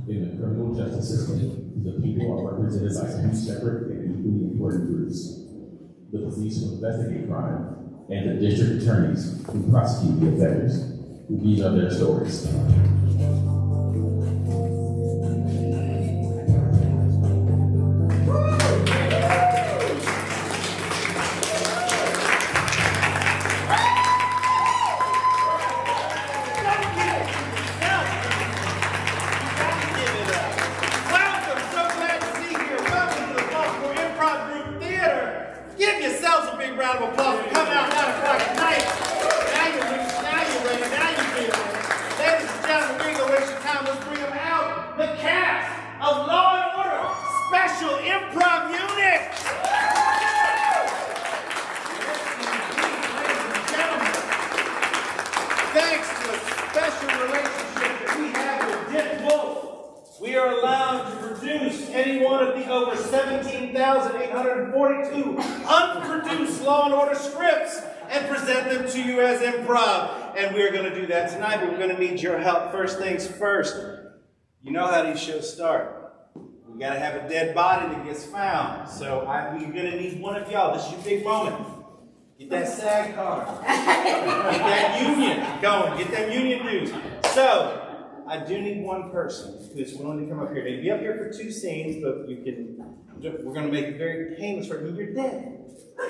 In the criminal justice system, the people are represented by two separate and equally important groups: the police who investigate crime and the district attorneys who prosecute the offenders. These are their stories. Unproduced Law and Order scripts and present them to you as improv. And we're going to do that tonight, but we're going to need your help. First things first, you know how these shows start. We got to have a dead body that gets found. So we're going to need one of y'all. This is your big moment. Get that SAG card. Get that union going. Get them union dues. So I do need one person who's willing to come up here. They'd be up here for 2 scenes, but you can. We're going to make it very painless for you. You're dead.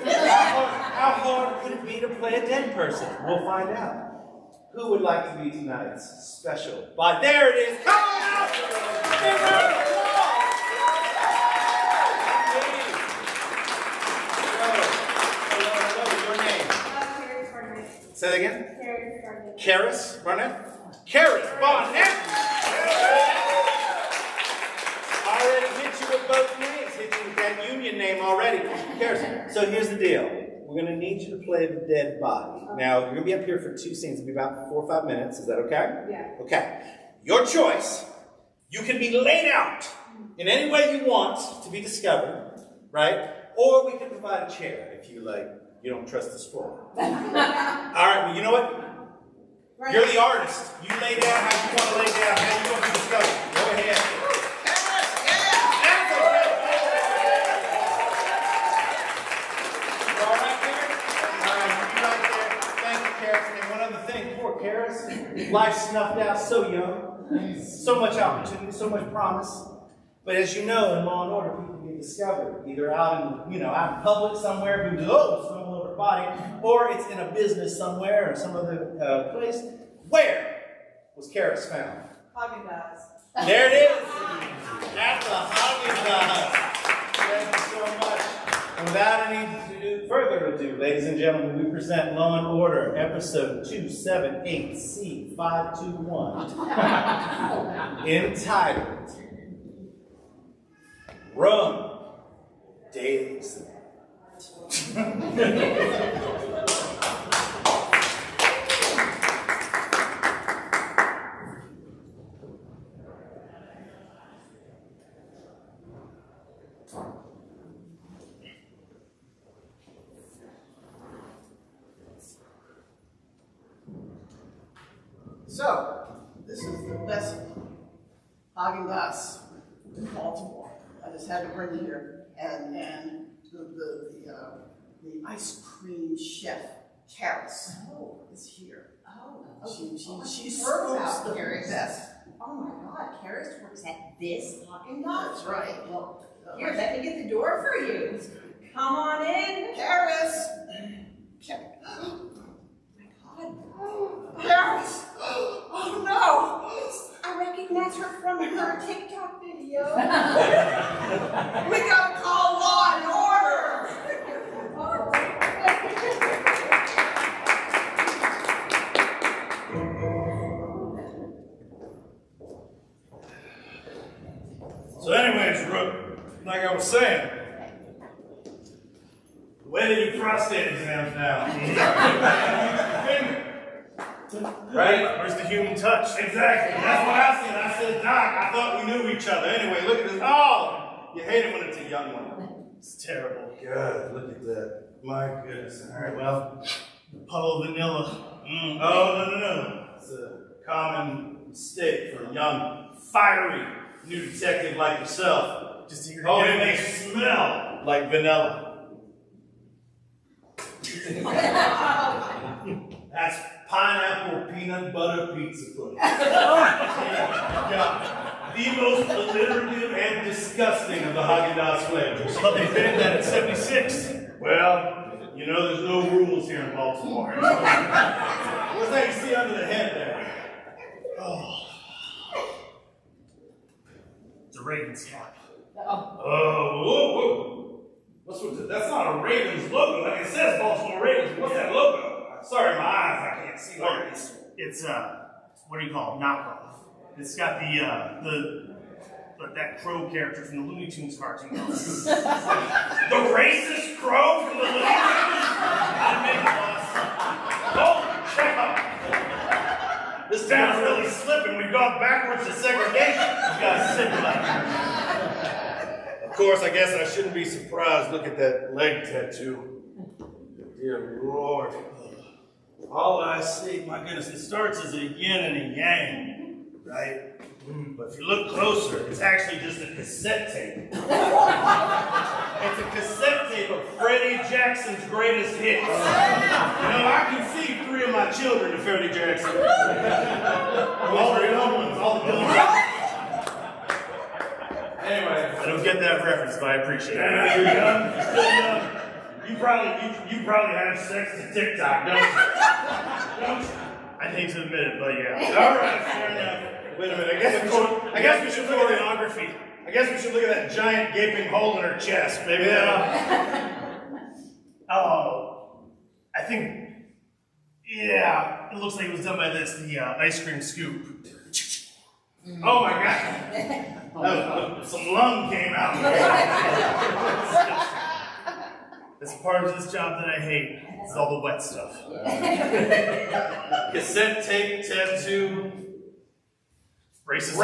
How hard could it be to play a dead person? We'll find out. Who would like to be tonight's special? But there it is. Come on out! Big round of applause! Hello, your name? Karis Barnett. Say that again? Karis Barnett. Karis Barnett? Karis Barnett! I already hit you with both names. Hit you with that union name already. Karis. So here's the deal. We're going to need you to play the dead body. Okay. Now, you're going to be up here for 2 scenes. It'll be about 4 or 5 minutes. Is that okay? Yeah. Okay. Your choice. You can be laid out in any way you want to be discovered, right? Or we can provide a chair if you you don't trust this floor. All right, well, you know what? Right. You're the artist. You lay down how you want to lay down, how you want to be discovered. Go ahead. Karis, life snuffed out so young, so much opportunity, so much promise. But as you know, in Law and Order, people get discovered either out in out in public somewhere, who stumble over a body, or it's in a business somewhere or some other place. Where was Karis found? Haagen Dazs. There it is. That's a Haagen Dazs. Thank you so much. And without any further ado, ladies and gentlemen, we present Law and Order, episode 278C521, entitled Rum Days. So, this is the best Haagen Dazs in Baltimore. I just had to bring it here, and the ice cream chef Karis is here. She scoops the best. Oh my God, Karis works at this Haagen Dazs. That's right. Well, here, let me get the door for you. Come on in, Karis. Karis! Oh no! I recognize her from her TikTok video. We gotta call Law and Order! So anyways, Rook, like I was saying, when did your prostate exams now? Right? Where's the human touch? Exactly. That's what I said. I said, Doc, I thought we knew each other. Anyway, look at this. Oh! You hate it when it's a young one. It's terrible. God, look at that. My goodness. All right, well, puddle of vanilla. Oh, no. It's a common mistake for young, fiery new detective like yourself. Just here. Oh, and they smell like vanilla. That's pineapple peanut butter pizza pudding. Yeah. The most alliterative and disgusting of the Haagen-Dazs flavors. But they banned that at 76. Well, you know there's no rules here in Baltimore. What's that you see under the head there? Oh. It's a Ravens cap. Oh, whoa, whoa. What's with that? That's not a Ravens logo. Like it says Baltimore Ravens. What's that logo? Sorry, my eyes, I can't see like this. It's what do you call it? Knockoff. It's got that crow character from the Looney Tunes cartoon. The racist crow from the Looney Tunes? I'd make it, boss. Holy cow! This town's really slipping. We've gone backwards to segregation. You guys sit like Of course, I guess I shouldn't be surprised. Look at that leg tattoo. Dear Lord. All I see, my goodness, it starts as a yin and a yang, right? But if you look closer, it's actually just a cassette tape. It's a cassette tape of Freddie Jackson's greatest hits. You know, I can see 3 of my children to Freddie Jackson. All the young ones, all the young ones. Anyway. I don't get that reference, but I appreciate it. Yeah, you're young, you're still young. You probably have sex to TikTok, don't you? Don't you? I'd hate to admit it, but yeah. All right, fair enough. Wait a minute. I guess we should look at choreography. I guess we should look at that giant gaping hole in her chest. Maybe Oh, I think. Yeah, it looks like it was done by this. The ice cream scoop. Oh my God! Some lung came out. That's the part of this job that I hate. It's all the wet stuff. Cassette tape, tattoo, Racist.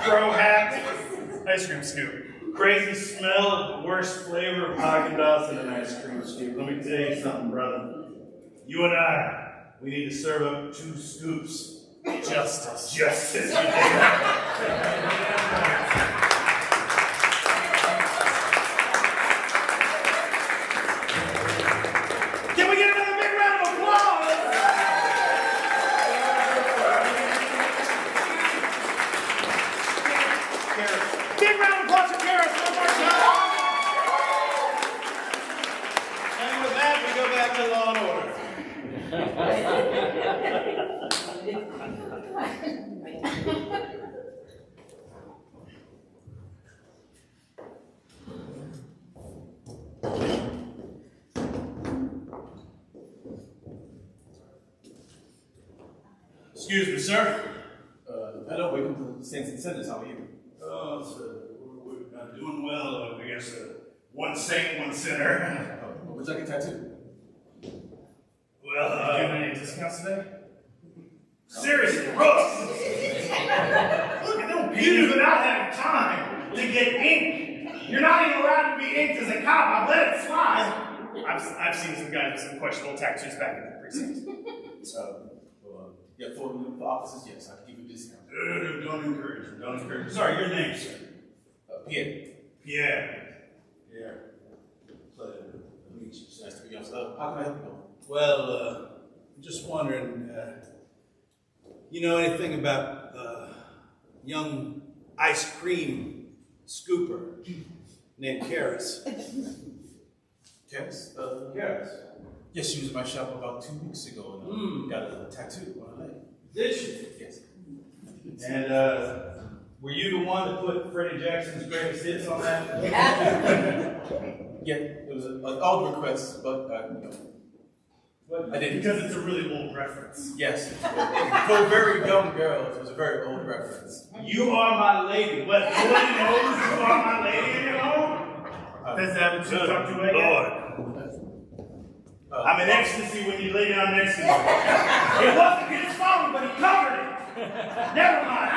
crow hat, Ice cream scoop. crazy smell of the worst flavor of Haagen-Dazs in an ice cream scoop. Let me tell you something, brother. You and I, we need to serve up 2 scoops. Justice. Justice. Can we get another big round of applause? Big round of applause for Karis one more time. And with that, we go back to Law and Order. Excuse me, sir. Hello, welcome to the Saints and Sinners. How are you? Oh, so we're doing well, I guess. One saint, one sinner. Would you like a tattoo? Well, You giving any discounts today? seriously, Brooks. Look, you do not have time to get ink. You're not even allowed to be inked as a cop. I've let it slide. I've seen some guys with some questionable tattoos back in the precinct. Yeah, for officers, yes, I can give you a discount. Don't encourage him. Don't encourage him. Sorry, your name, sir. Pierre. Pierre. Pierre. Pleasure to meet you, sir. Nice to meet you. How can I help you? Well, I'm just wondering, you know anything about young ice cream scooper named Karis? Cass? Karis. Yes, she was in my shop about 2 weeks ago and got a tattoo on her leg. Did she? Yes. And were you the one that put Freddie Jackson's greatest hits on that? Yeah, it was an odd request, but I did. Because it's a really old reference. Yes. For very young girls, it was a very old reference. You are my lady. What? Nobody knows you are my lady anymore? Does that have to talk to her again? Lord. I'm in ecstasy when you lay down next to me. It wasn't his phone, but he covered it. Never mind.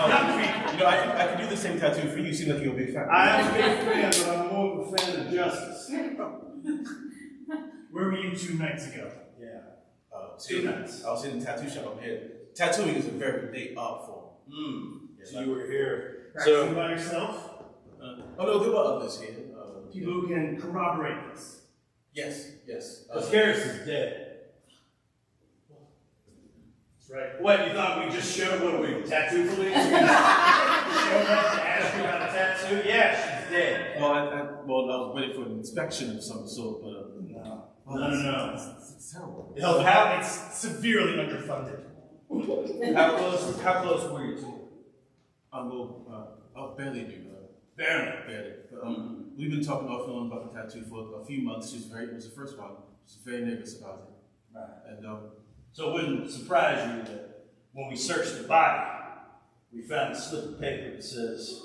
Young people. You know, I can do the same tattoo for you. You seem like you're a big fan. I am a big fan, but I'm more of a fan of justice. Where were you 2 nights ago? Yeah. 2 nights. I was in the tattoo shop up here. Tattooing is a very big art form. So you were here. Practicing by yourself? Oh no, there were others here. People who can corroborate this. Yes. Scaris is dead. That's right. What, you thought we just showed what we tattoo police? Showed up to ask you about a tattoo? Yeah, she's dead. Well, I was waiting for an inspection of some sort, but No. It's terrible. It's severely underfunded. How close were you to? Barely do. Barely. But, we've been talking off and on about the tattoo for a few months. It was the first one. She was very nervous about it. Right. And So it wouldn't surprise you that when we searched the body, we found a slip of paper that says,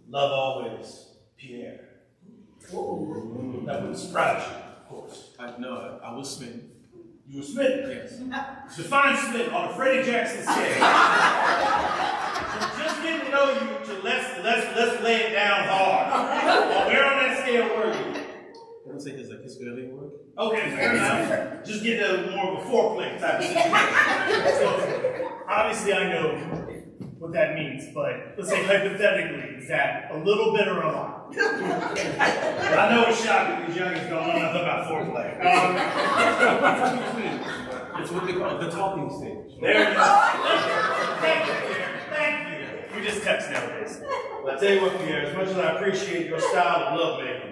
"Love always, Pierre." That wouldn't surprise you, of course. I was smitten. You were smitten? Yes. Define smitten on a Freddie Jackson scale. Just getting to know you to let's lay it down hard. Where on that scale were you? I don't say his early work. Okay, fair enough. Just get to more of a foreplay type of situation. So, obviously, I know what that means, but let's say hypothetically, is that a little bit or a lot? I know it's shocking these youngins don't know nothing about foreplay. It's what they call the talking stage. There it is. Thank you, Pierre. Thank you. We just text nowadays. Well, I tell you what, Pierre, as much as I appreciate your style of lovemaking,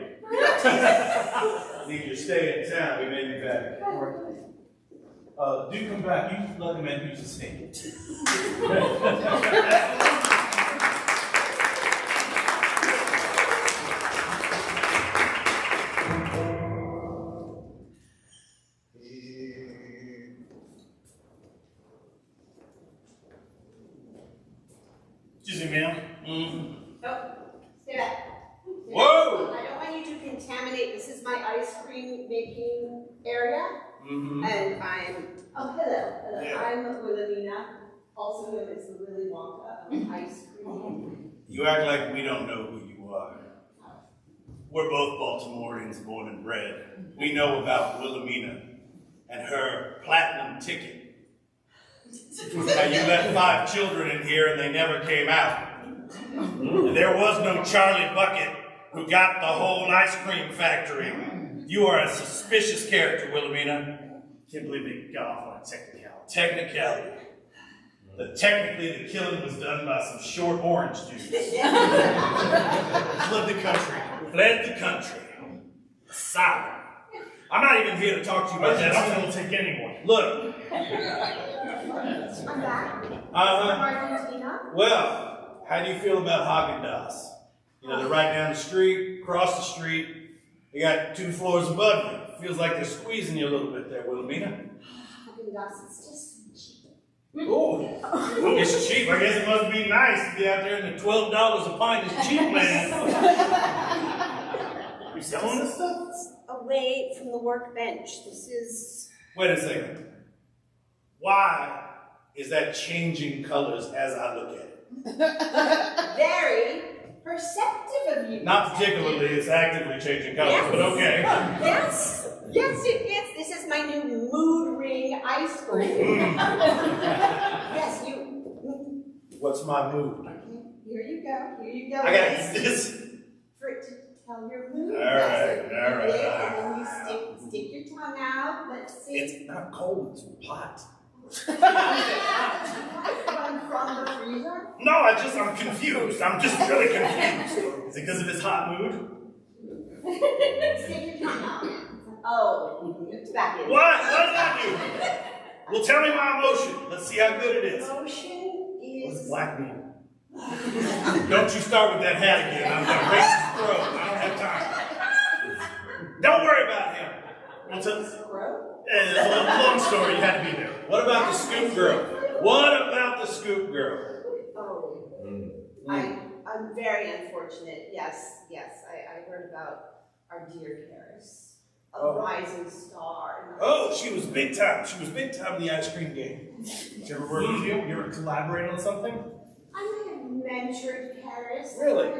need you to stay in town. We may be back. Do come back. You let the man use the snake. Excuse me, ma'am. Oh, stay back. Whoa! I don't want you to contaminate. This is my ice cream making area. And hello. Yeah. I'm Wilhelmina, also known as the Willy Wonka of ice cream. You act like we don't know who you are. We're both Baltimoreans, born and bred. We know about Wilhelmina and her platinum ticket. Now, you let 5 children in here and they never came out. And there was no Charlie Bucket who got the whole ice cream factory. You are a suspicious character, Wilhelmina. Can't believe they got off on a technicality. Technicality. Technically, the killing was done by some short orange dudes. Fled the country. Fled the country. Asylum. I'm not even here to talk to you about that. I don't take anyone. Look. I'm back. Uh-huh. Well, how do you feel about Haagen Dazs? You know, they're right down the street, across the street. They got 2 floors above you. Feels like they're squeezing you a little bit there, Wilhelmina. Haagen Dazs is just cheap. Ooh, it's cheap. I guess it must be nice to be out there in the $12 a pint is cheap, man. You selling this stuff? Away from the workbench. This is. Wait a second. Why is that changing colors as I look at it? Very perceptive of you. Not particularly, it's actively changing colors, Yes. but okay. Yes, it is. This is my new mood ring ice cream. Yes, you. What's my mood? Okay, here you go. I gotta eat this. For it to tell your mood. All right. And then you stick your tongue out. Let's see. It's not cold, it's hot. From the freezer. No, I'm confused. I'm just really confused. Is it because of his hot mood? Stick your tongue out. Oh, it's back in. What? What did I do? Well, tell me my emotion. Let's see how good it is. Emotion What does is. black mean? Don't you start with that hat again. I'm gonna race his throat. I don't have time. Don't worry about him. Well, tell Grow? it's a long story. You had to be there. What about the scoop girl? What about the scoop girl? Oh. I'm very unfortunate. Yes. I heard about our dear Paris. A rising star. Oh, she was big time. She was big time in the ice cream game. Did you ever work with you? You ever collaborate on something? I might have mentored Paris. Really?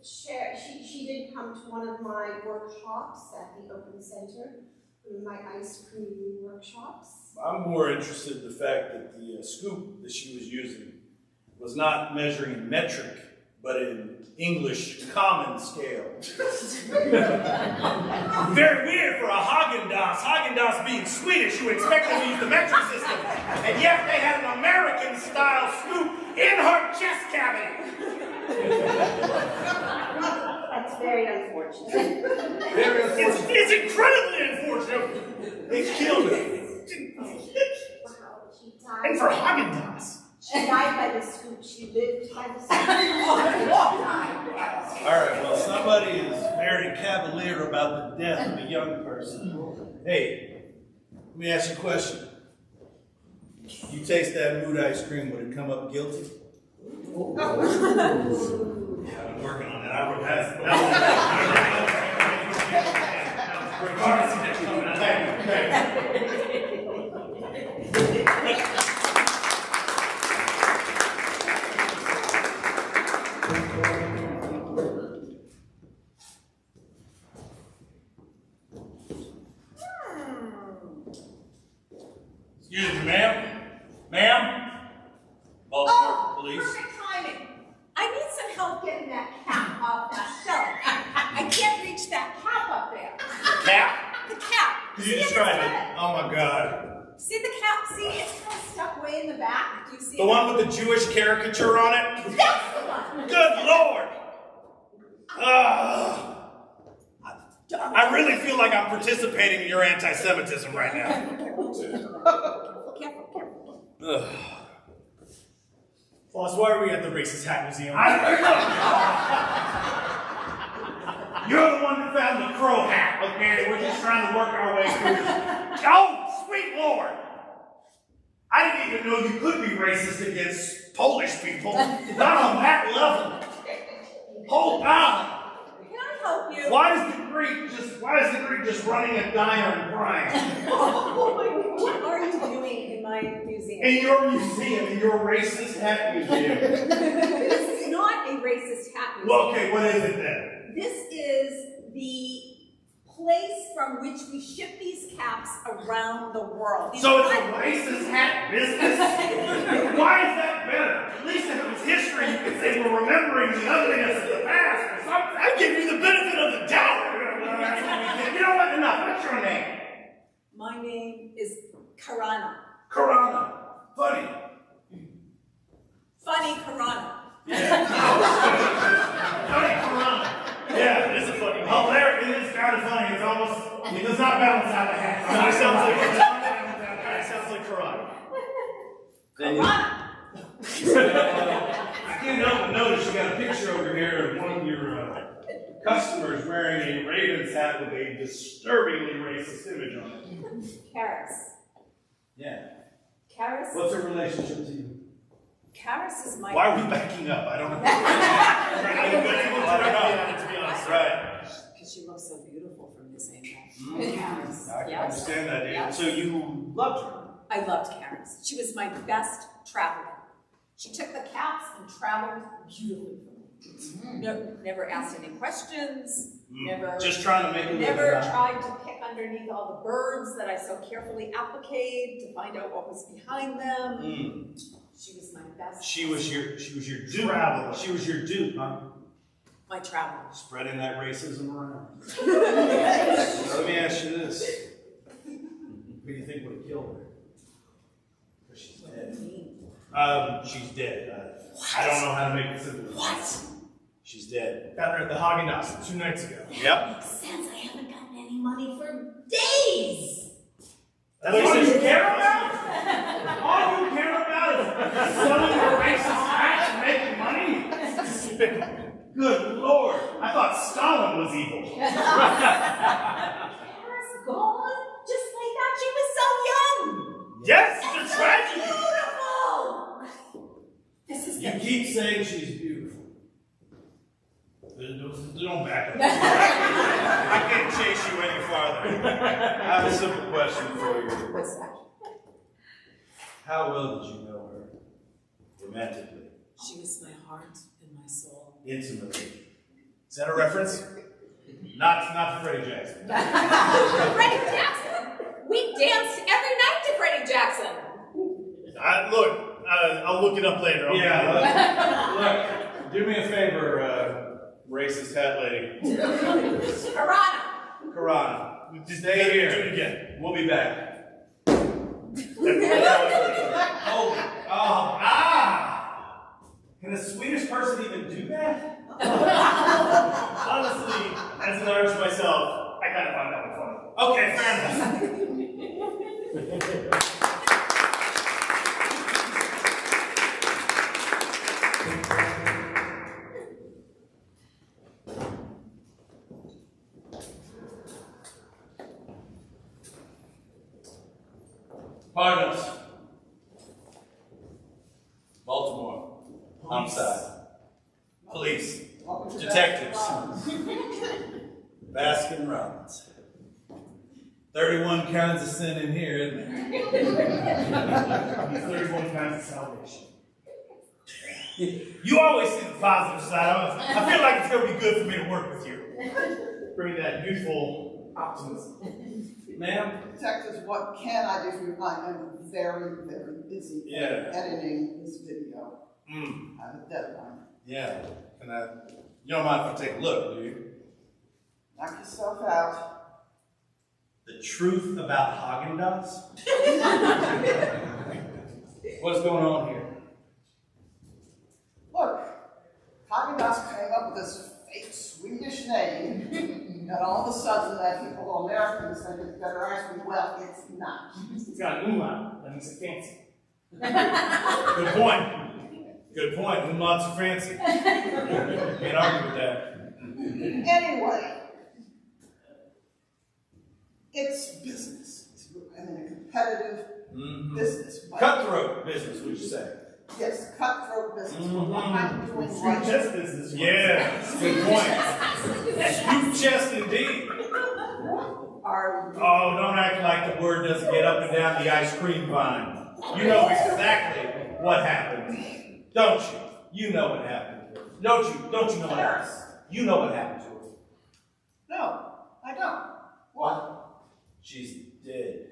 She did come to one of my workshops at the Open Center. My ice cream workshops. I'm more interested in the fact that the scoop that she was using was not measuring in metric, but in English common scale. Very weird for a Haagen Dazs. Haagen Dazs being Swedish, you expect them to use the metric system. And yet they had an American-style scoop in her chest cavity. That's very unfortunate. It's incredibly unfortunate. They killed her. Wow, she died. And for Haagen Dazs. She died by the scoop. She lived by the scoop. All right, well, somebody is very cavalier about the death of a young person. Hey, let me ask you a question. You taste that mood ice cream, would it come up guilty? Yeah, I'm working on that. I wrote that. Excuse me, ma'am. Ma'am? Baltimore police. Perfect timing. I need some help getting that cap off that shelf. I can't reach that cap up there. The cap? The cap. Could See you it? describe It's it? red. Oh my God. See the cap? See, it's kind of stuck way in the back. Do you see The it? one with the Jewish caricature on it? That's the one. Good Lord! I really feel like I'm participating in your anti-Semitism right now. Careful. Ugh. Boss, why are we at the Racist Hat Museum? You're the one that found the crow hat, okay? We're just trying to work our way through this. Oh, sweet Lord! I didn't even know you could be racist against Polish people. Not on that level. Hold on. Can I help you? Why is the Greek just running a diner and crying? What are you doing in my museum? In your museum, in your racist hat museum. This is not a racist hat museum. Well, okay, what is it then? This is the place from which we ship these caps around the world. These So it's are a racist hat business? Why is that better? At least if it was history, you could say we're remembering the ugliness of the past or something. I give you the benefit of the doubt. You know what? Enough. What's your name? My name is Karana. Karana. Funny. Funny Karana. Funny Karana. Yeah, It is a funny name. hilarious. It is kind of funny. It's almost, it does not balance out the hat. It sounds like karate. Karana. I can't help but notice you got a picture over here of one of your customers wearing a Ravens hat with a disturbingly racist image on it. Karis. Yeah. Karis. What's her relationship to you? Karis is my. Why are we backing up? I don't know. To be honest. Right. Because she looks so beautiful from this angle. I can Yes. understand that, dude. Yes. So you loved her. I loved Karis. She was my best traveler. She took the caps and traveled beautifully for me. Never asked any questions. Never. Just trying to make it Never look tried to pick underneath all the birds that I so carefully appliqued to find out what was behind them. She was my best. She was your dupe. Traveler. She was your dupe, huh? My traveler. Spreading that racism around. Let me ask you this. Who do you think would have killed her? Because she's dead. She's dead. I don't know how to make it simple. What? She's dead. Found her at the Haagen Dazs 2 nights ago. Yep. Since I haven't gotten any money for days. That's all you care about? All you care about is selling your racist hats and making money? Good Lord. I thought Stalin was evil. Karis gone? Just like that, she was so young. Yes, And the so tragedy. beautiful. This is You keep saying she's beautiful. Don't back up. I can't chase you any farther. I have a simple question for you. What's that? How well did you know her? Romantically, She was my heart and my soul. intimately. Is that a reference? Not to Freddie Jackson. Freddie Jackson? We danced every night to Freddie Jackson. Look, I I'll look it up later. Okay? Yeah, look, do me a favor, racist hat lady. Piranha. Karana, Just stay do here. it again. We'll be back. Can a Swedish person even do that? Honestly, as an artist myself, I kind of find that one funny. Okay, fair enough. Pardon us. Baltimore. Homicide. Police. Detectives. Baskin Robbins. 31 kinds of sin in here, isn't there? 31 kinds of salvation. You always see the positive side. I feel like it's going to be good for me to work with you. Bring that youthful optimism. Ma'am? Detectives, what can I do for you? I am very, very busy editing this video. I have a deadline. Yeah. You don't mind if I take a look, do you? Knock yourself out. The truth about Haagen Dazs? What's going on here? Look, Haagen Dazs came up with this fake Swedish name, and all of a sudden that people, Americans, think it's better ice cream. Well, it's not. It's got an umlaut. That makes it fancy. Good point. Good point. Umlauts are fancy. Can't argue with that. Anyway, it's business. I'm in a competitive business. But Cutthroat business, would you say? yes, cutthroat business. But what I'm doing right Just business. Yeah, good point. Scoop chest indeed. are Oh, don't act like the word doesn't get up and down the ice cream vine. You know exactly what happened. Don't you? You know what happened. Don't you know what happened? You know what happened to her. no, I don't. What? She's dead.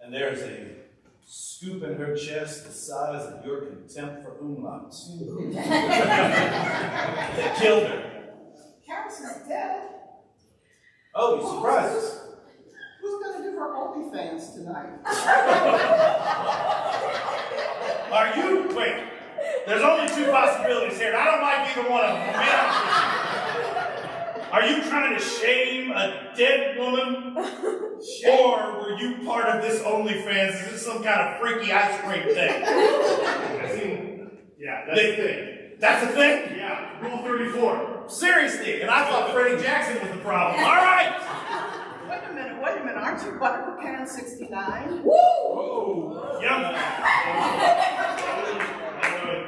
And there's a scoop in her chest the size of your contempt for umlauts. They killed her. Karis is dead. Oh, you surprised? Who's going to do her OnlyFans tonight? Are you? Wait. There's only two possibilities here, and I don't like either one of them. I'll be honest with you. Are you trying to shame a dead woman? Or were you part of this OnlyFans? Is this some kind of freaky ice cream thing? Yeah, that's the thing. That's a thing? Yeah, Rule 34. Seriously, and I thought Freddie Jackson was the problem. All right. Wait a minute. Aren't you Buttercup Can 69? Whoa. Yep.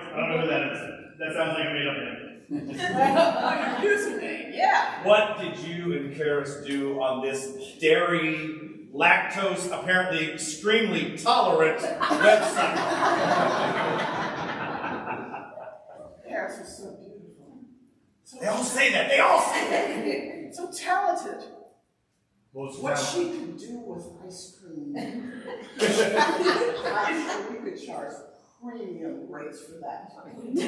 I don't know who that is. That sounds like a made-up name. Username, yeah. What did you and Karis do on this dairy, lactose, apparently extremely tolerant website? Karis was so beautiful. They all say that. They all say that. So talented. What Well, she could do with ice cream. I'm sure we could charge premium rates for that.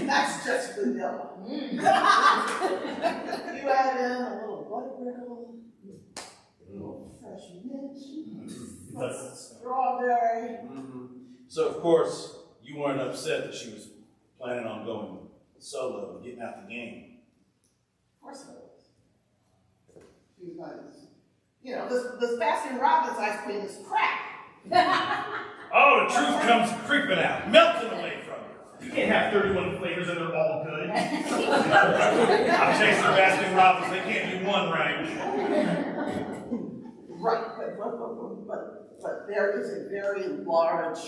That's just vanilla. You add in a little buttermilk, a little fresh mint, strawberry. So, of course, you weren't upset that she was planning on going solo and getting out the game. Of course I was. She was nice. You know, this Baskin Robbins ice cream is crap. Oh, the truth comes creeping out, melting away from you. you can't have 31 flavors and they're all good. I'm chasing Baskin Robbins. They can't do one right. Right, but there is a very large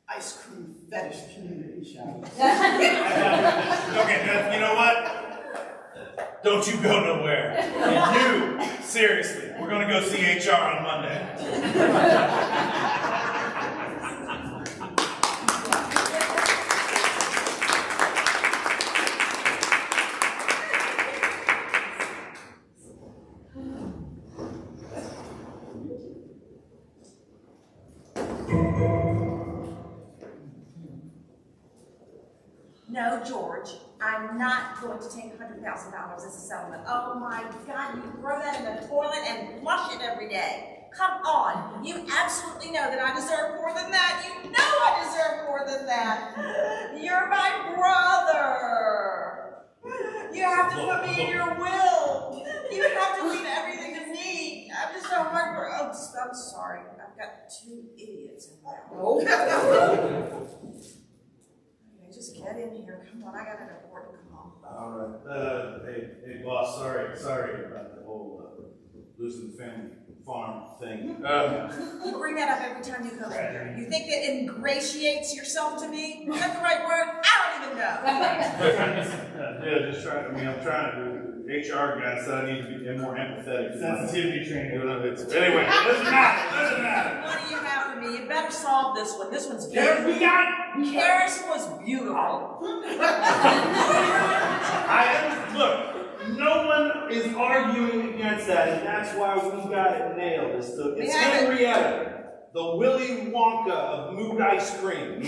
ice cream fetish community, shall we say. Okay, you know what? Don't you go nowhere. You, seriously, we're going to go see HR on Monday. no, George, I'm not going to take $100,000 as a settlement. Oh my God, you throw that in the toilet and flush it every day. Come on, you absolutely know that I deserve more than that. You know I deserve more than that. You're my brother. You have to put me in your will. You have to leave everything to me. I'm just so heartbroken. I'm sorry. I've got 2 idiots in there. Oh. Okay, just get in here. Come on, I got an important call. All right. Hey, boss. Sorry about the whole losing the family farm thing. You bring that up every time you come in here. You think it ingratiates yourself to me? Is that the right word? I don't even know. Yeah, just trying. I mean, I'm trying to. HR guy said I need to be more empathetic. Sensitivity training. Anyway, it doesn't matter. What do you have for me? You better solve this one. This one's Karis, beautiful. Karis was beautiful. Look, no one is arguing against that, and that's why we got it nailed. It's Henrietta, the Willy Wonka of mood ice cream.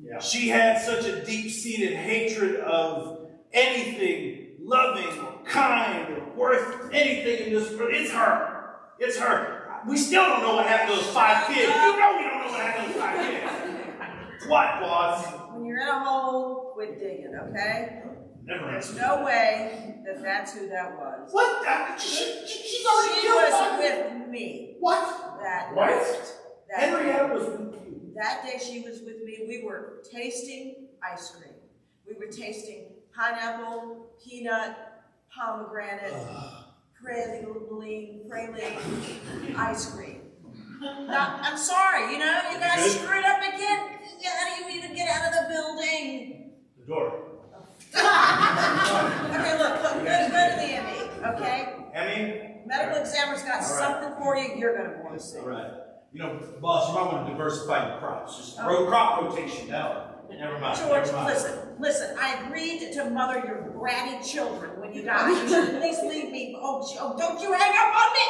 Yeah. She had such a deep-seated hatred of anything loving or kind or worth anything in this world. It's her. It's her. We still don't know what happened to those 5 kids. You know we don't know what happened to those 5 kids. What, boss? When you're in a hole, quit digging, okay? Never There's answered. no way that that's who that was. What? She's already killed was somebody. with me. What? That What? That Henrietta was with you. That day she was with me. We were tasting ice cream. We were tasting pineapple, peanut, pomegranate, praline ice cream. Now, I'm sorry, you know, you guys screwed up again. How do you even get out of the building? The door. Okay, look, go to the ME, okay? Emmy? Medical examiner's got something for you you're going to want to see. All right. You know, boss, you might want to diversify your crops. Just crop rotation. No, never mind. George, listen, I agreed to mother your bratty children when you die. You should at least leave me. Oh, don't you hang up on me!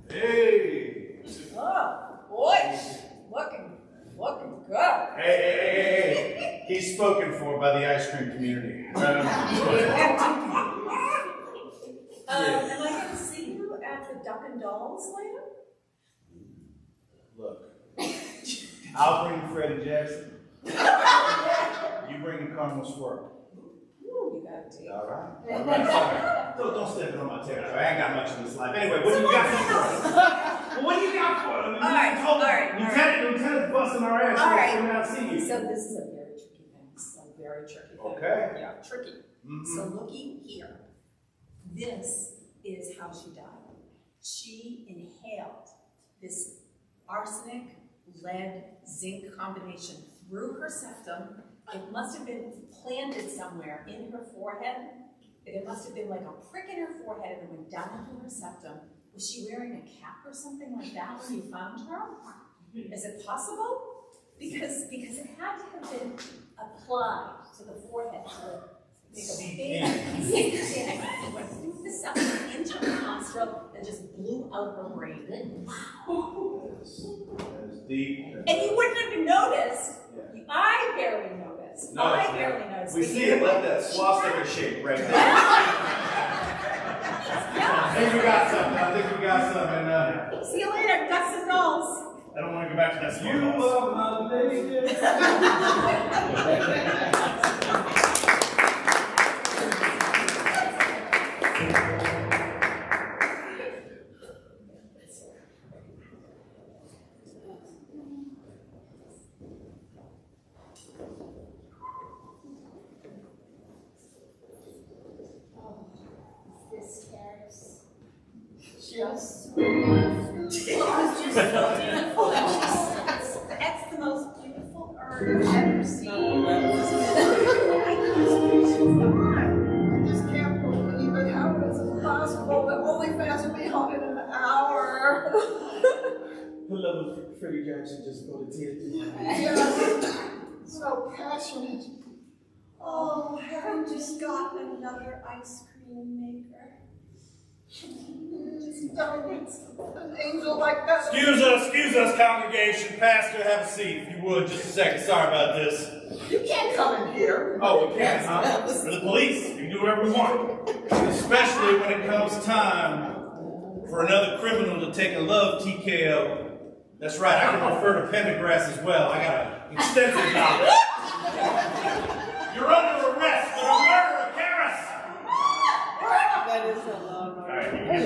Hey! Oh, boy, looking good. Hey! He's spoken for by the ice cream community. Am I going to see you at the Duck and Dolls later? Look, I'll bring Freddie Jackson. You bring the Carnival Squirrel. Ooh, you got a deal. All right. Sorry. Don't step on my territory. I ain't got much in this life. Anyway, what do you got for us? Well, what do you got for us? All right. Lieutenant busting our ass. All right. We're not seeing you. So this is a very tricky thing. So very tricky thing. Okay. Yeah, tricky. Mm-hmm. So looky here. This is how she died. She inhaled this arsenic, lead, zinc combination through her septum. It must have been planted somewhere in her forehead. It must have been like a prick in her forehead and it went down through her septum. Was she wearing a cap or something like that when you found her? Is it possible? Because it had to have been applied to the forehead to make a big zinc went through the septum into her nostril and just blew out her brain. Wow. That's deep. And you wouldn't have noticed. I barely noticed. No, I barely noticed. We see it like that swastika shape right there. Yeah. I think we got something. See you later, Ducks and Dolls. I don't want to go back to that small You boss. are my lady. Yes. That's the most beautiful herb I've ever seen. I just can't believe it. How is it possible that OnlyFans will be on in an hour? The love of Freddie Jackson just brought a tear to my eyes. Yes. So passionate. Oh, I just got another ice cream maker. An angel like that. Excuse us, congregation. Pastor, have a seat if you would. Just a second. Sorry about this. You can't come in here. Oh, we can't, huh? We're the police. We can do whatever we want. Especially when it comes time for another criminal to take a love TKO. That's right, I can refer to Pendergrass as well. I got an extensive knowledge. You're under arrest for the murder of Karis. That is so long. All right, you can get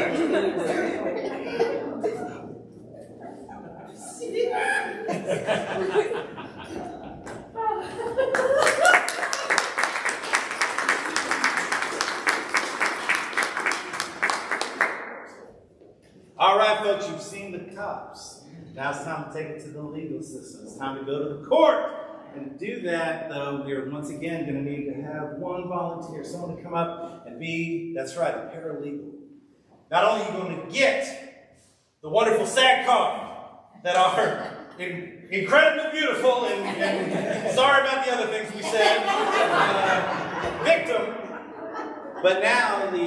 All right, folks, you've seen the cops. Now it's time to take it to the legal system. It's time to go to the court. And to do that, though, we're once again going to need to have one volunteer, someone to come up and be, that's right, a paralegal. Not only are you going to get the wonderful SAG card that are incredibly beautiful and sorry about the other things we said, victim, but now the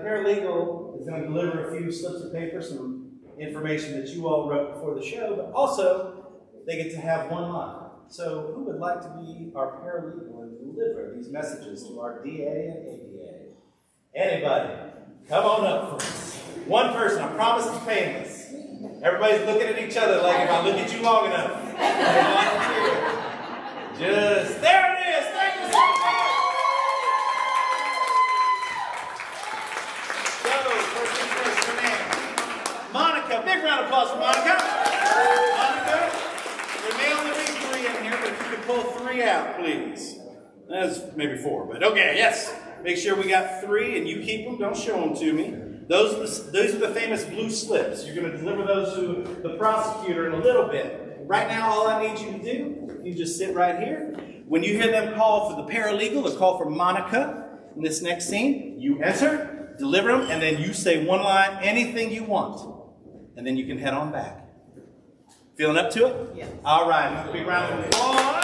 paralegal is going to deliver a few slips of paper, some information that you all wrote before the show, but also they get to have one line. So who would like to be our paralegal and deliver these messages to our DA and ADA? Anybody? Come on up first. One person, I promise it's painless. Everybody's looking at each other like if I look at you long enough. Just, there it is. Thank you so much. So, first things first, your name. Monica, big round of applause for Monica. Monica, there may only be 3 in here, but if you could pull 3 out, please. That's maybe 4, but okay, yes. Make sure we got 3 and you keep them, don't show them to me. Those are the famous blue slips. You're going to deliver those to the prosecutor in a little bit. Right now, all I need you to do, you just sit right here. When you hear them call for the paralegal or call for Monica in this next scene, you enter, deliver them, and then you say one line, anything you want. And then you can head on back. Feeling up to it? Yes. All right, big round of applause.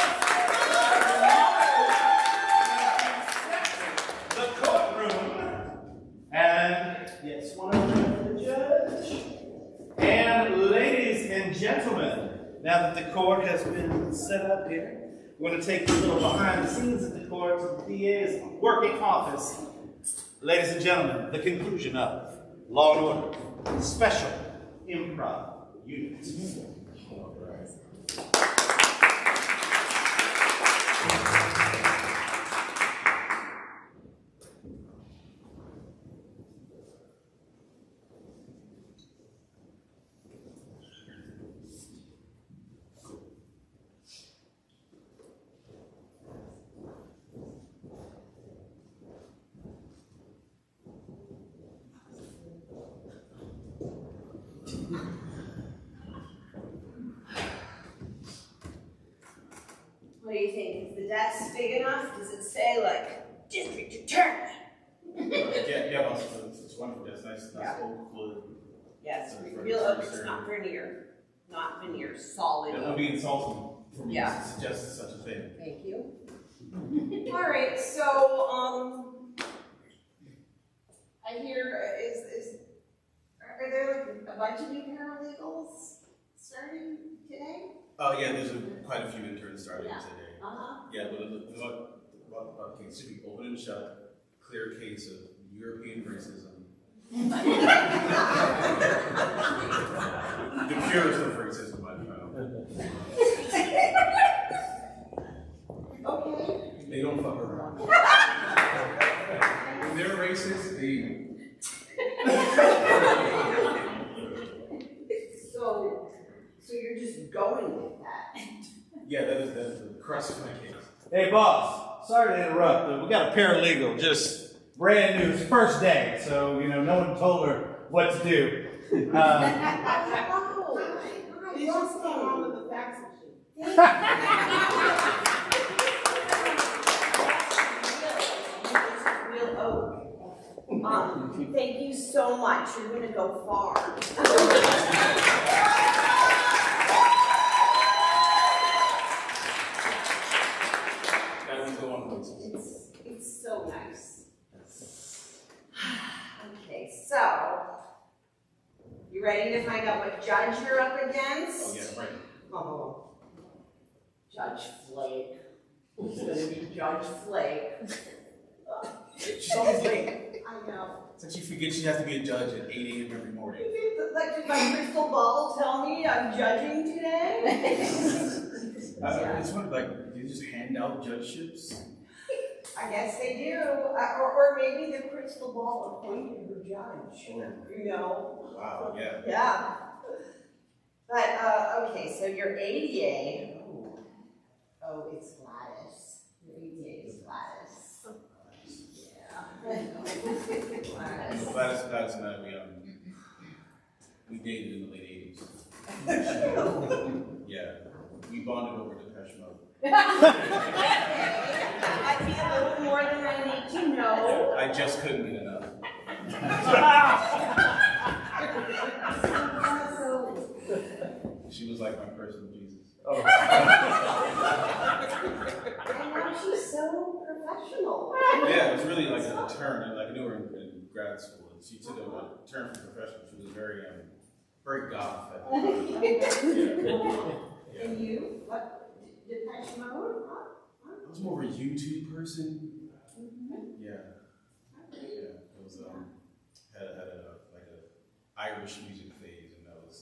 The courtroom. And yes, one over to the judge. And ladies and gentlemen, now that the court has been set up here, we're going to take you a little behind the scenes of the court to the DA's working office. Ladies and gentlemen, the conclusion of Law and Order Special Improv Unit. All right. What do you think? Is the desk big enough? Does it say like district attorney? Yeah, it's wonderful. It's nice Yeah. old wood. Yes, real oak. It's not veneer. Not veneer. Solid It would oak. be insulting for me Yeah. to suggest such a thing. Thank you. All right. So I hear are there like a bunch of new paralegals starting today? Oh yeah, there's quite a few interns starting Yeah. today. Yeah. Yeah, but the case should be open and shut, clear case of European racism. The purest of racism, I found. Okay. They don't fuck around. When they're racist, they. So you're just going with that? Yeah, that's the crux of my case. Hey, boss. Sorry to interrupt, but we got a paralegal, just brand new, it's first day, so, no one told her what to do. He's just going on with the fax machine. Real oak. Thank you so much. You're going to go far. That one's the one place. It's so nice. Okay, so, you ready to find out what judge you're up against? Oh, yeah, right. Oh, Judge Flake. Who's gonna be Judge Flake? She's always late. I know. It's like she forgets she has to be a judge at 8 a.m. every morning. Like, did my crystal ball tell me I'm judging today? It's funny, like, do you just hand out judgeships? I guess they do. Or maybe the crystal ball appointed her judge. You know? Wow, yeah. Yeah. But, okay, so your ADA. Oh, it's Gladys. Your ADA is Gladys. Yeah. Gladys. Gladys and I, we dated in the late 80s. Yeah, we bonded over Depeche Mode. Might be a little more than I need to know. I just couldn't get enough. She was like my personal Jesus. I know, she's so professional. Yeah, it was really like a turn, and like I knew her in grad school, and she took a turn from professional. She was very goth. Yeah. And you? What? Depeche Mode? I was more of a YouTube person. Yeah. Yeah. It was had a Irish music phase, and that was.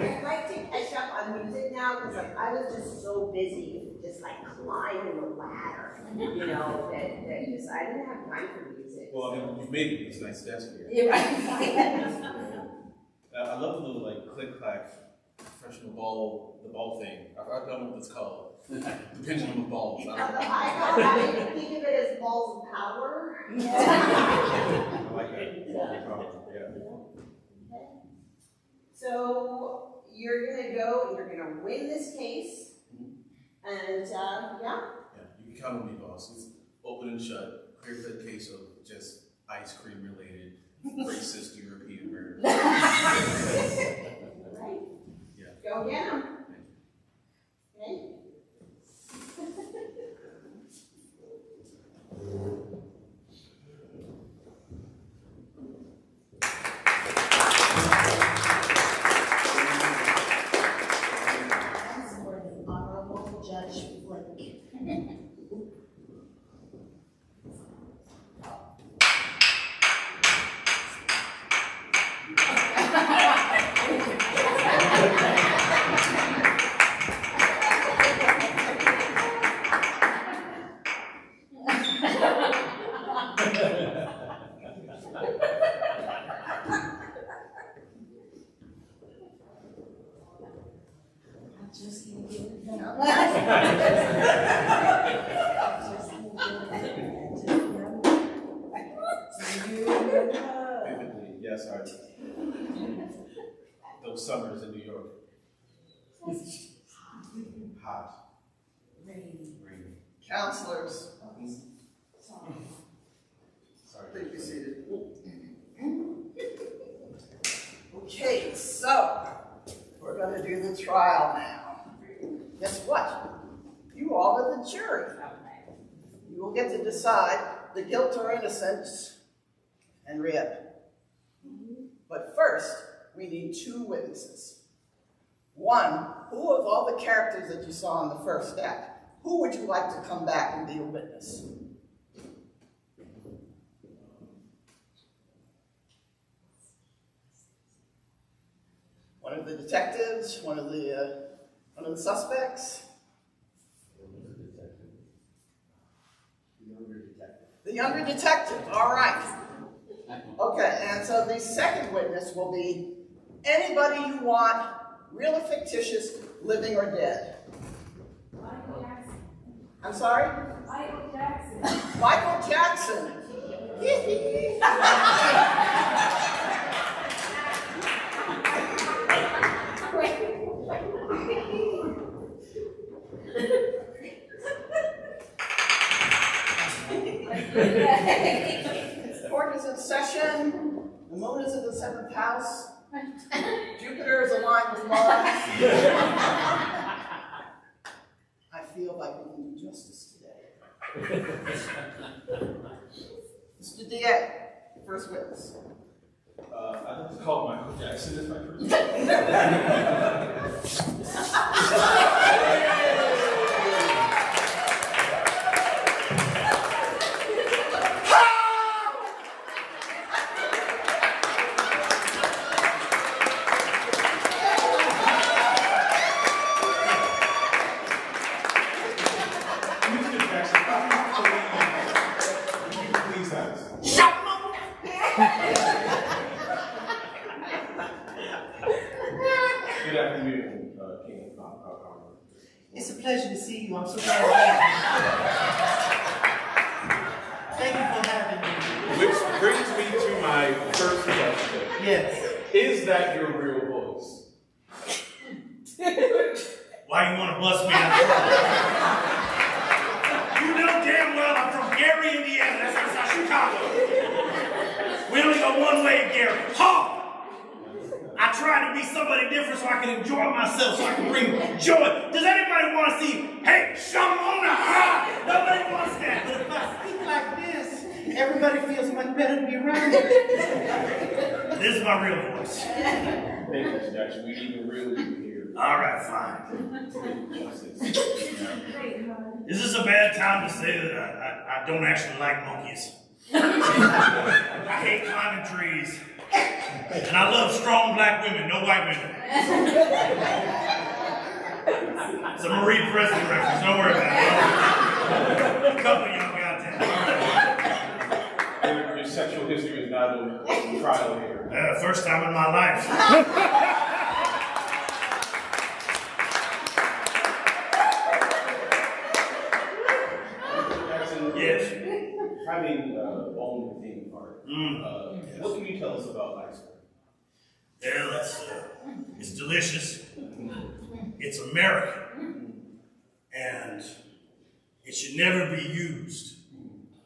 I'd like to catch up on music now because like I was just so busy, just like climbing the ladder, you know, that just I didn't have time for music. Well, I mean, you've made this nice desk here. You're right. I love the little like click clack professional ball thing. I don't know what it's called. The pendulum of balls. I think of it as balls of power. I like that. Balls of power. Yeah. So you're gonna go and you're gonna win this case, and yeah. Yeah, you can count on me, boss. It's open and shut. Clear cut case of just ice cream related racist European murder. Right. Yeah. Go get him. Okay. For the Honorable Judge Flake. Vividly, yes, those summers in New York. Hot. Rainy. Counselors, Sorry. please be seated. Okay, so we're going to do the trial now. Guess what? You all are the jury. You will get to decide the guilt or innocence and Henriette. But first, we need two witnesses. One, who of all the characters that you saw in the first act, who would you like to come back and be a witness? One of the detectives, one of the suspects? The younger detective, all right. Okay, and so the second witness will be anybody you want, real or fictitious, living or dead. Michael Jackson. I'm sorry? Michael Jackson. Michael Jackson. Court is in session. The moon is in the 7th house. Jupiter is aligned with Mars. I feel like we can do justice today. Mr. DA, first witness. I'd like to call Michael Jackson as my first. Good afternoon, King. It's a pleasure to see you. I'm so glad to be here. Thank you for having me. Which brings me to my first question. Yes. Is that your real voice? Why you want to bust me out? You know damn well I'm from Gary, Indiana. That's outside Chicago. We only go one way in Gary. Home. I try to be somebody different so I can enjoy myself, so I can bring joy. Does anybody want to see, hey, Shamona? Nobody wants that. But if I speak like this, everybody feels much better to be around me. This is my real voice. Thank you, Mr. Jackson. We need to really hear. All right, fine. Is this a bad time to say that I don't actually like monkeys? I hate climbing trees. And I love strong black women, no white women. It's a Marie Presley reference, don't worry about it. A couple of y'all got that. Your sexual history is not on trial here. First time in my life. Yes. Having owned the theme park, what can you tell us about Ice Cream? Well, it's delicious. It's American. And it should never be used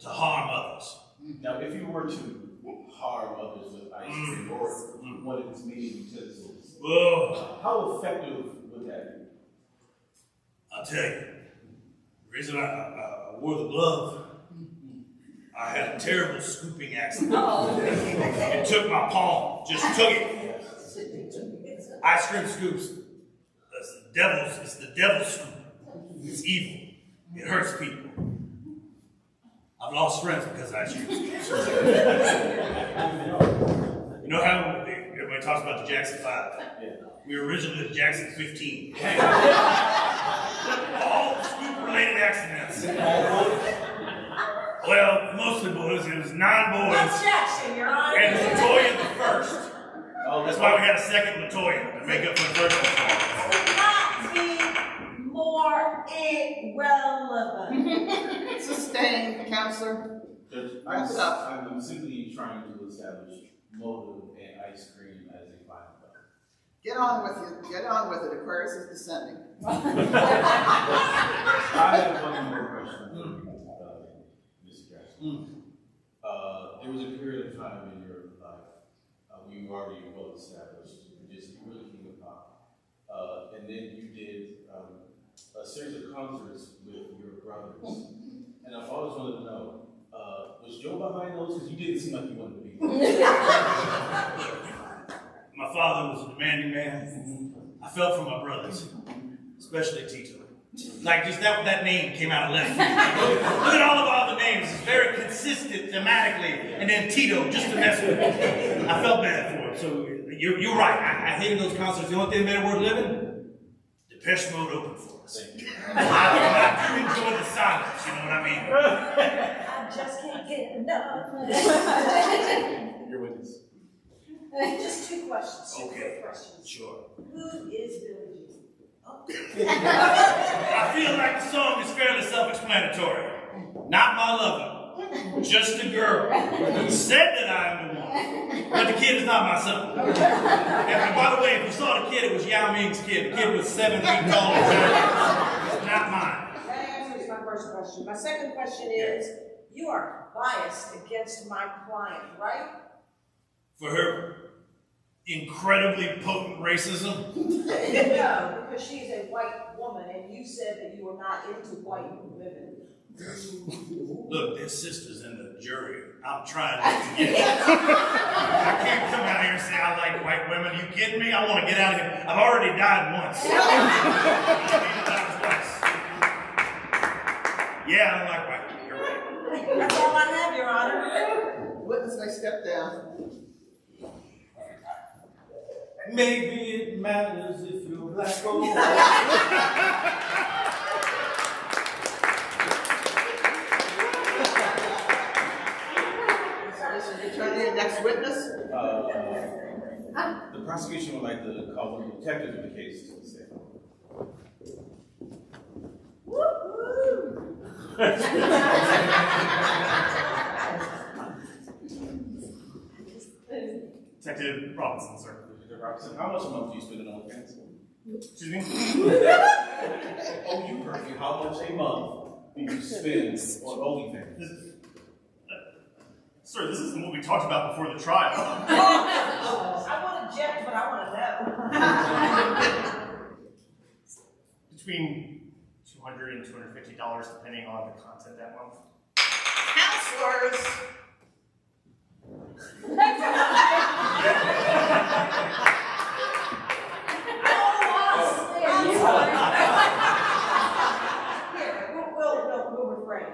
to harm others. Now, if you were to harm others with ice cream or one of its many utensils, how effective would that be? I'll tell you, the reason I wore the glove, I had a terrible scooping accident. It took my palm, just took it. Ice cream scoops. It's the devil's scoop. It's evil. It hurts people. I've lost friends because of ice cream scoops. You know how everybody talks about the Jackson 5? Yeah. We were originally the Jackson 15. All scoop-related accidents. Well, mostly boys. It was 9 boys. Objection, Your Honor. And Latoya the first. That's why we had a second Latoya to make up for the first one. Not be more irrelevant. Sustained, counselor. Judge, Wrap it up. I'm simply trying to establish motive and ice cream as a final weapon. Get on with it. Get on with it. Aquarius is descending. I have one more question for you, Mr. Jackson. There was a period of time in your life we were already well established, you really king of pop, and then you did a series of concerts with your brothers, and I've always wanted to know, was Joe behind those? Because you didn't seem like you wanted to be there. My father was a demanding man. I felt for my brothers, especially Tito. Like just that name came out of left field. Look at all of our other names. It's very consistent thematically. And then Tito, just to mess with me. I felt bad for him. So you're right. I hated those concerts. The only thing that made it worth living, Depeche Mode opened for us. I do enjoy the silence, you know what I mean? I just can't get enough. Your witness. Just 2 questions. Okay. Quick questions. Sure. Who is Billie Jean? I feel like the song is fairly self-explanatory. Not my lover, just a girl who said that I am the one. But the kid is not my son. And by the way, if you saw the kid, it was Yao Ming's kid. The kid was 7 feet tall. Not mine. That answers my first question. My second question is, you are biased against my client, right? For her incredibly potent racism? No, because she's a white woman, and you said that you were not into white women. Look, there's sisters in the jury. I'm trying not to get I can't come out here and say I like white women. Are you kidding me? I want to get out of here. I've already died once. Yeah, I don't like white women. You're right. That's all I have, Your Honor. Witness may step down. Maybe it matters if you're black or white. Attorney, next witness. The prosecution would like to call the detective of the case to the stand. Detective Robinson, sir. Detective Robinson, how much a month do you spend on OnlyFans? Excuse me? Oh, you heard me. How much a month do you spend on OnlyFans? Sir, this isn't what we talked about before the trial. I want to object, but I want to know. Between $200 and $250, depending on the content that month. Counselors. Here, we'll refrain.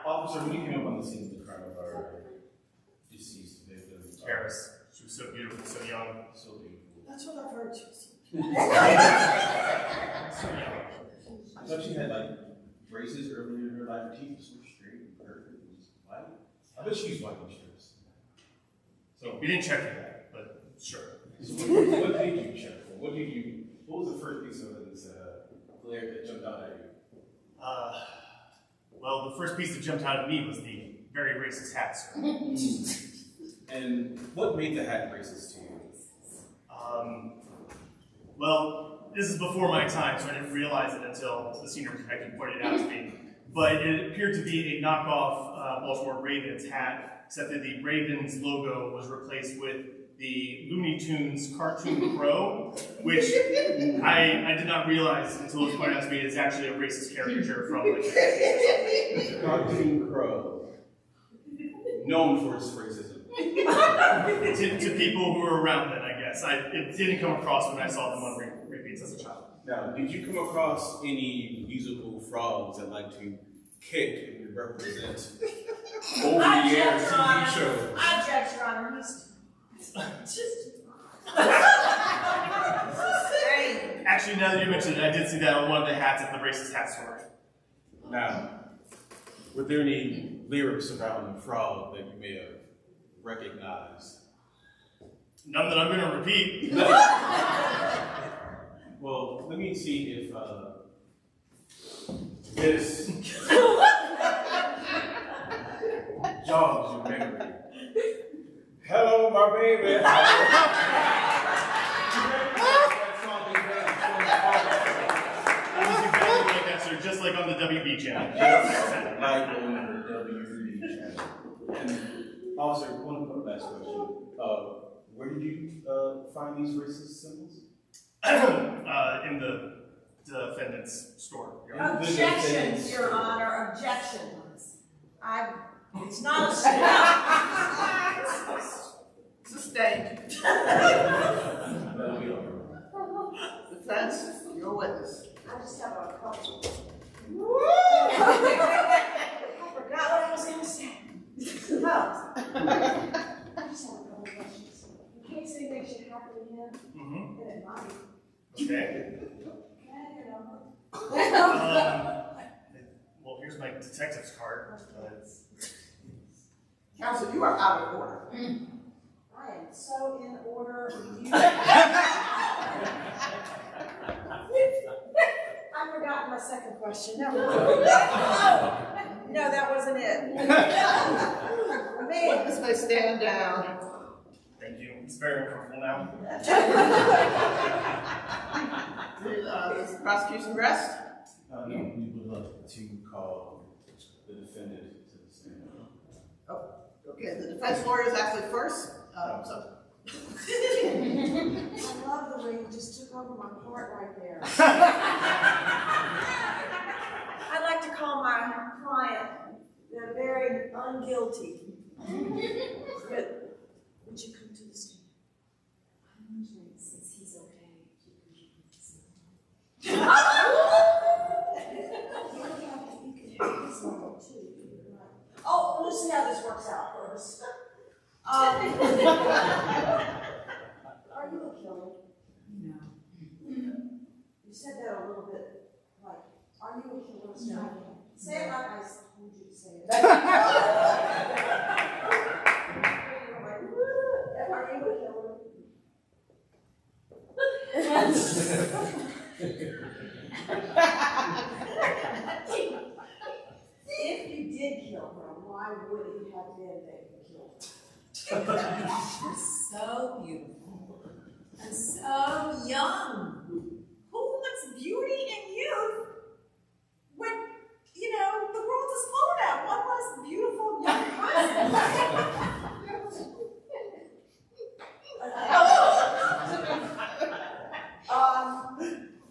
Officer, when you came up on the scene of the crime of our deceased victim, Paris. She was so beautiful, so young. so beautiful. That's what I've heard. So young. I thought she had like braces earlier in her life. Her teeth were so straight and perfect. It was white. I bet she used white insurance. So we didn't check for that, but sure. So what did you check for? What was the first piece of evidence glare that jumped out at you? Well, the first piece that jumped out at me was the very racist hat, sir. And what made the hat racist to you? Well, this is before my time, so I didn't realize it until the senior detective pointed it out to me. But it appeared to be a knockoff Baltimore Ravens hat, except that the Ravens logo was replaced with the Looney Tunes cartoon crow, which I did not realize until it was pointed out to me is actually a racist caricature from like The cartoon crow, known for its racism. to people who were around then, I guess. It didn't come across when I saw them on repeats as a child. Now, did you come across any musical frogs that like to kick and represent over-the-air TV shows? I object, Your Honor. Actually, now that you mentioned it, I did see that on one of the hats at the racist hat store. Now, were there any lyrics around the frog that you may have recognized? None that I'm going to repeat. Well, let me see if this jogs your memory. Hello, my baby. Just like on the WB channel. Just like on the WB channel. And officer, one last question. Where did you find these racist symbols? In the defendant's store. Objections, Your Honor, objections. It's not a Sustained. Defense, you're a witness. I just have a couple. I forgot what I was going to say. No. I just have a couple questions. In case anything should happen to him, then it might. Okay. Can I have your number? Well, here's my detective's card. Counsel, you are out of order. I am so in order. I've forgotten my second question. Never mind. No, that wasn't it. Witness may stand down. Thank you. It's very uncomfortable now. Does the prosecution rest? No, we would love to call the defendant to the stand. Oh, okay, the defense lawyer is actually first. I love the way you just cover my heart right there. I like to call my client the very unguilty. Good. Would you come to the stand? I'm wondering, since he's okay, if you can keep his Oh, we'll see how this works out first. Are you a killer? No. You said that a little bit like, are you a killer? No. Say it like I told you to say it. Are you a killer? If you did kill her, why would it have been that you killed her? You're so beautiful and so young. Who wants beauty and youth when, you know, the world is full of that? One less beautiful young person.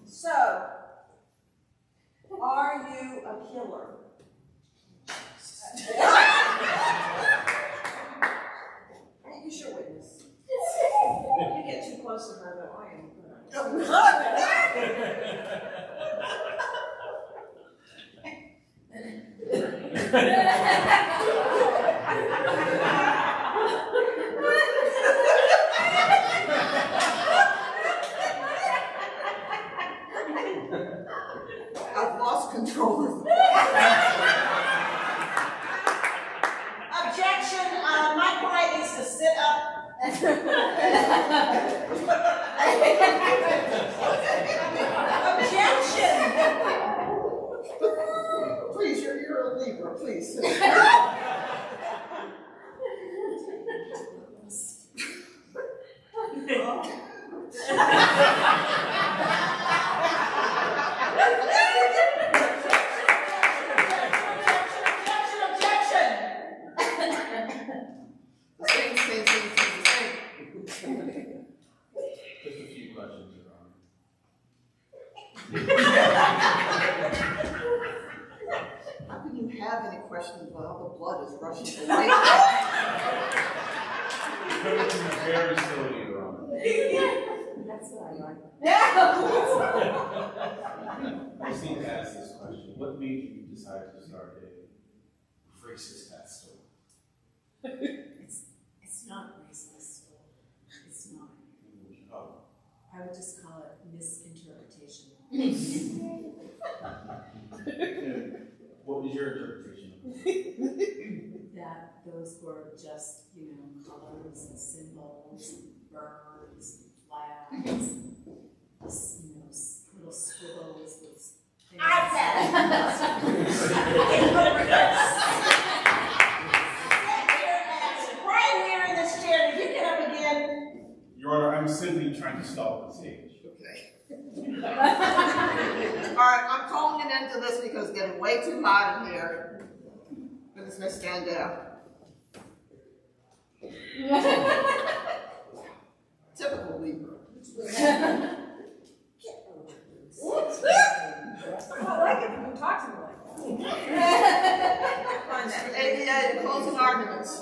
So, are you a killer? Use your witness. You get too close to her, though, I am. I've lost control of the Objection, my client needs to sit up. Objection! Please, you're a Libra, please. Just a few questions, Your Honor. How can you have any questions while the blood is rushing away? Coming from very slowly, Your Honor. That's what I like. I just need to ask this question. What made you decide to start a racist hat store? It's not racist. It's not. What would you call I would just call it misinterpretation. it? What was your interpretation of it? That those were just, you know, colors and symbols and birds and flags, you know, little squiggles with things. I've had it. Right here in this chair. Did you get up again? Your Honor, I'm simply trying to stall the stage. Okay. All right, I'm calling an end to this because it's getting way too hot in here. I'm just gonna stand down. Typical Libra. I like it when you talk to me like that. Find that. ABA, closing arguments.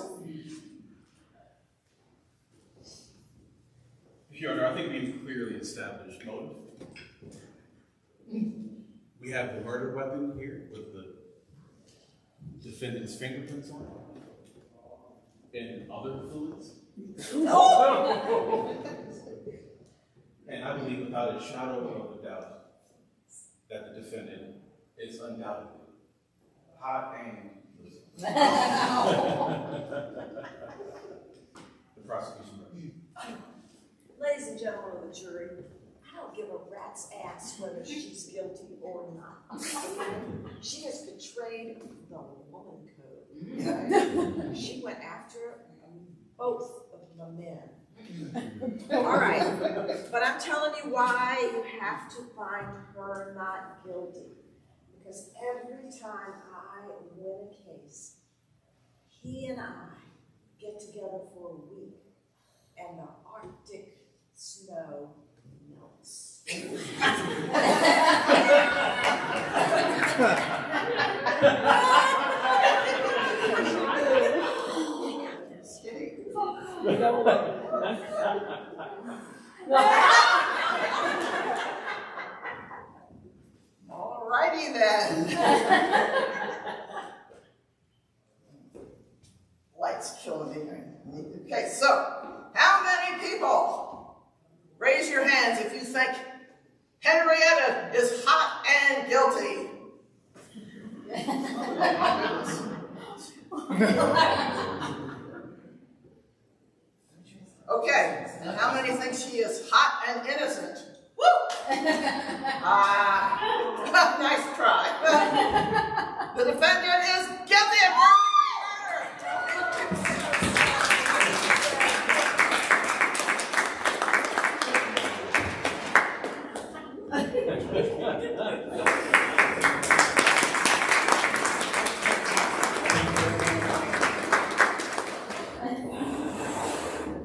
Your Honor, I think we've clearly established motive. We have the murder weapon here with the defendant's fingerprints on it and other fluids. And I believe without a shadow of a doubt that the defendant is undoubtedly hot and guilty. The prosecution. Ladies and gentlemen of the jury, I don't give a rat's ass whether she's guilty or not. She has betrayed the woman code. She went after both of the men. All right, but I'm telling you why you have to find her not guilty. Because every time I win a case, he and I get together for a week, and the Arctic snow melts. think Henrietta is hot and guilty? Okay, and how many think she is hot and innocent? Woo! Nice try. The defendant is guilty of first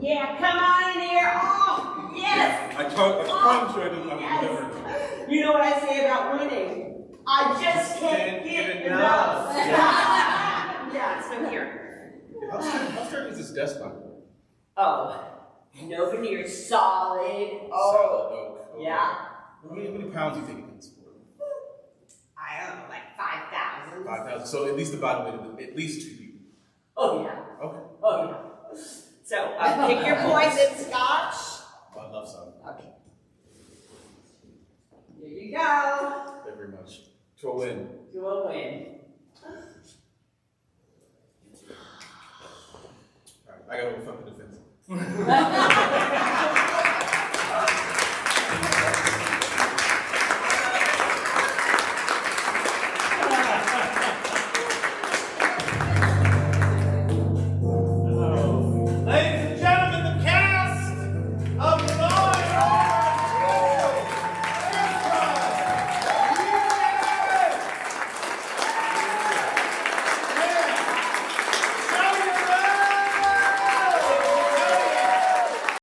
Yeah, come on in here. Oh, yes. I promise you I didn't Yes. never. You know what I say about winning? I just can't get enough. Yeah, so here. How straight is this desk back? Oh, no veneer, solid. Solid Oh, oak. Okay. yeah. How many pounds do you think it can support? I don't know, like 5,000. 5,000. So at least the body weight of at least 2 people. Oh, yeah. Okay. Oh, yeah. So, pick your poison, Scotch. Oh, I love some. Okay. Here you go. Thank you very much. To a win. To a win. Alright, I gotta go fucking defense.